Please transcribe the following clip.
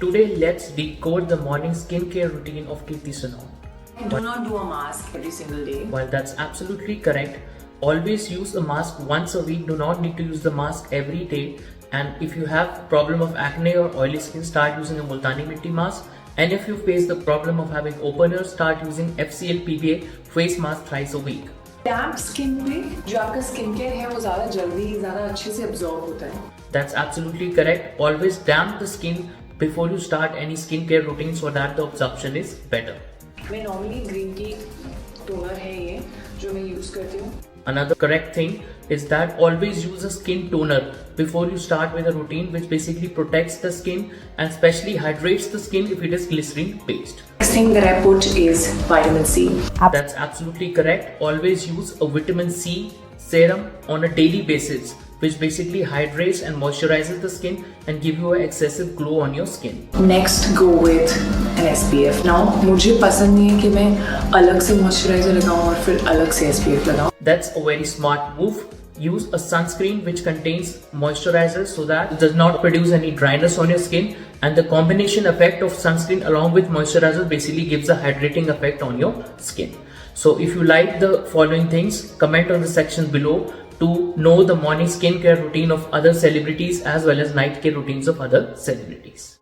Today let's decode the morning skincare routine of Kriti Sanon. I do not do a mask every single day. While that's absolutely correct, always use a mask once a week. Do not need to use the mask every day. And if you have problem of acne or oily skin, start using a Multani Mitti mask. And if you face the problem of having openers, start using FCL PBA face mask thrice a week. Damp skin पे जो आपका skin care है वो ज़्यादा जल्दी ज़्यादा अच्छे से absorb होता है. That's absolutely correct. Always damp the skin before you start any skincare routine so that the absorption is better. मैं normally green tea toner है ये जो मैं use करती हूँ. Another correct thing is that always use a skin toner before you start with a routine, which basically protects the skin and especially hydrates the skin if it is glycerin based. Next thing that I put is vitamin C. That's absolutely correct. Always use a vitamin C serum on a daily basis, which basically hydrates and moisturizes the skin and give you an excessive glow on your skin. Next, go with an SPF. Now, मुझे पसंद नहीं है कि मैं अलग से moisturizer लगाऊं और फिर अलग से SPF लगाऊं. That's a very smart move. Use a sunscreen which contains moisturizer so that it does not produce any dryness on your skin, and the combination effect of sunscreen along with moisturizer basically gives a hydrating effect on your skin. So if you like the following things, comment on the section below to know the morning skincare routine of other celebrities as well as night care routines of other celebrities.